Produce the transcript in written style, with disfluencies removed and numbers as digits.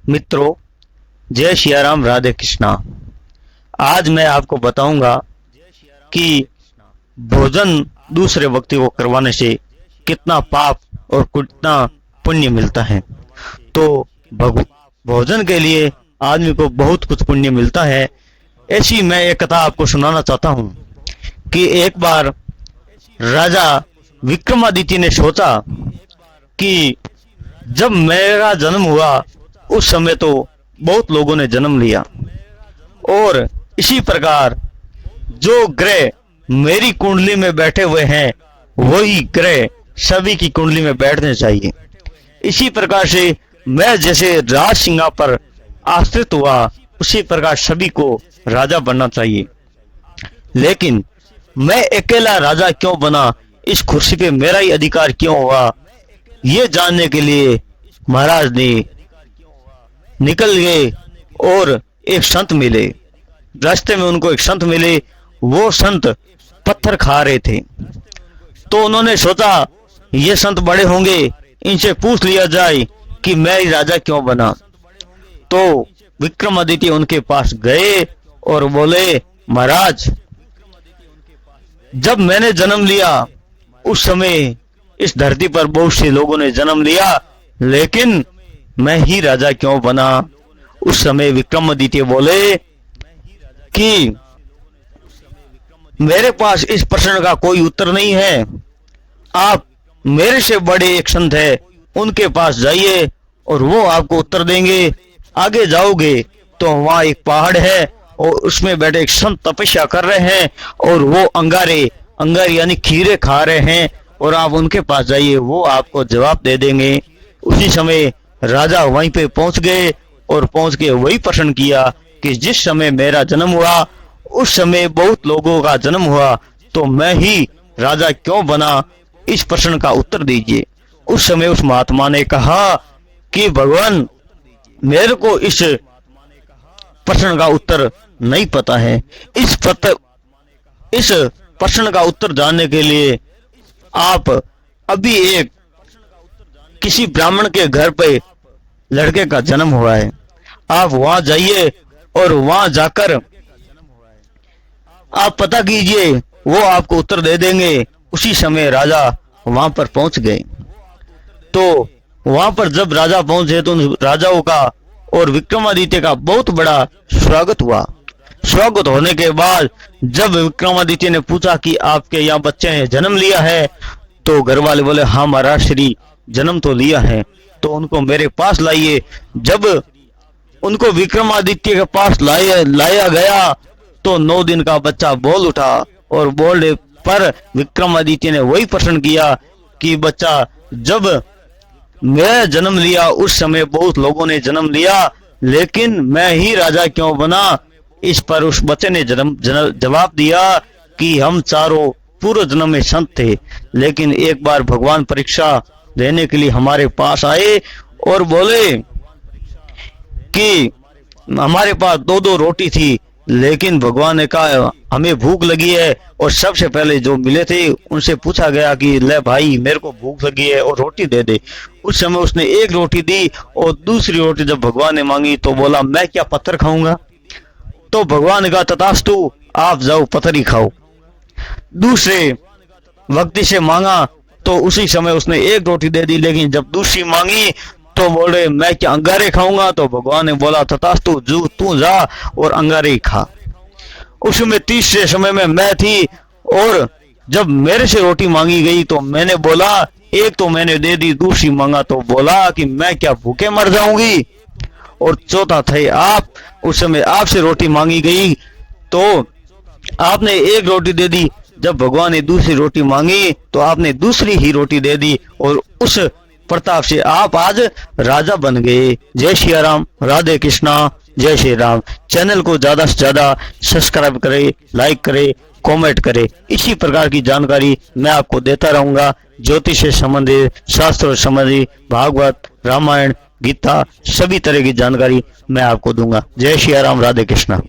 मित्रों, जय सिया राम, राधे कृष्णा। आज मैं आपको बताऊंगा कि भोजन दूसरे व्यक्ति को करवाने से कितना पाप और कितना पुण्य मिलता है। तो भोजन के लिए आदमी को बहुत कुछ पुण्य मिलता है। ऐसी मैं एक कथा आपको सुनाना चाहता हूं कि एक बार राजा विक्रमादित्य ने सोचा कि जब मेरा जन्म हुआ उस समय तो बहुत लोगों ने जन्म लिया, और इसी प्रकार जो ग्रह मेरी कुंडली में बैठे हुए हैं वही ग्रह सभी की कुंडली में बैठने चाहिए। इसी प्रकार से मैं जैसे राज सिंहा पर आश्रित हुआ उसी प्रकार सभी को राजा बनना चाहिए। लेकिन मैं अकेला राजा क्यों बना, इस कुर्सी पे मेरा ही अधिकार क्यों हुआ, ये जानने के लिए महाराज ने निकल गए और एक संत मिले। रास्ते में उनको एक संत मिले, वो संत पत्थर खा रहे थे। तो उन्होंने सोचा ये संत बड़े होंगे, इनसे पूछ लिया जाए कि मैं ही राजा क्यों बना। तो विक्रमादित्य उनके पास गए और बोले, महाराज, जब मैंने जन्म लिया उस समय इस धरती पर बहुत से लोगों ने जन्म लिया, लेकिन मैं ही राजा क्यों बना। उस समय विक्रमादित्य बोले कि मेरे पास इस प्रश्न का कोई उत्तर नहीं है। आप मेरे से बड़े एक संत है, उनके पास जाइए और वो आपको उत्तर देंगे। आगे जाओगे तो वहां एक पहाड़ है और उसमें बैठे एक संत तपस्या कर रहे हैं और वो अंगारे यानी खीरे खा रहे हैं, और आप उनके पास जाइए, वो आपको जवाब दे देंगे। उसी समय राजा वहीं पे पहुंच गए और पहुंच के वही प्रश्न किया कि जिस समय मेरा जन्म हुआ उस समय बहुत लोगों का जन्म हुआ, तो मैं ही राजा क्यों बना, इस प्रश्न का उत्तर दीजिए। उस समय उस महात्मा ने कहा कि भगवान, मेरे को इस प्रश्न का उत्तर नहीं पता है। इस प्रश्न का उत्तर जानने के लिए आप अभी एक किसी ब्राह्मण के घर पे लड़के का जन्म हुआ है, आप वहां जाइए और वहां जाकर आप पता कीजिए, वो आपको उत्तर दे देंगे। उसी समय राजा वहां पर पहुंच गए। तो वहां पर जब राजा पहुंचे तो राजाओं का और विक्रमादित्य का बहुत बड़ा स्वागत हुआ। स्वागत होने के बाद जब विक्रमादित्य ने पूछा कि आपके यहाँ बच्चे ने जन्म लिया है, तो घर वाले बोले, हाँ महाराज श्री, जन्म तो लिया है, तो उनको मेरे पास लाइए। जब उनको विक्रमादित्य के पास लाया गया तो 9 दिन का बच्चा बोल उठा, और बोलने पर विक्रमादित्य ने वही प्रश्न किया कि बच्चा, जब मैं जन्म लिया उस समय बहुत लोगों ने जन्म लिया, लेकिन मैं ही राजा क्यों बना। इस पर उस बच्चे ने जवाब दिया कि हम चारों पूर्व जन्म में संत थे, लेकिन एक बार भगवान परीक्षा देने के लिए हमारे पास आए और बोले कि हमारे पास 2-2 रोटी थी, लेकिन भगवान ने कहा हमें भूख लगी है, और सबसे पहले जो मिले थे उनसे पूछा गया कि ले भाई, मेरे को भूख लगी है और रोटी दे दे। उस समय उसने एक रोटी दी, और दूसरी रोटी जब भगवान ने मांगी तो बोला, मैं क्या पत्थर खाऊंगा। तो भगवान ने कहा, तथास्तु, आप जाओ पत्थर ही खाओ। दूसरे व्यक्ति से मांगा तो उसी समय उसने एक रोटी दे दी, लेकिन जब दूसरी मांगी तो बोले, मैं क्या अंगारे खाऊंगा। तो भगवान ने बोला, तथास्तु, तू जा और अंगारे ही खा। उसमें तीसरे समय में मैं थी, और जब मेरे से रोटी मांगी गई तो मैंने बोला, एक तो मैंने दे दी, दूसरी मांगा तो बोला कि मैं क्या भूखे मर जाऊंगी। और चौथा थे आप, उस समय आपसे रोटी मांगी गई तो आपने एक रोटी दे दी, जब भगवान ने दूसरी रोटी मांगी तो आपने दूसरी ही रोटी दे दी, और उस प्रताप से आप आज राजा बन गए। जय श्री राम, राधे कृष्णा, जय श्री राम। चैनल को ज्यादा से ज्यादा सब्सक्राइब करें, लाइक करें, कमेंट करें। इसी प्रकार की जानकारी मैं आपको देता रहूंगा। ज्योतिष से संबंधित, शास्त्र से संबंधित, भागवत, रामायण, गीता, सभी तरह की जानकारी मैं आपको दूंगा। जय श्री राम, राधे कृष्णा।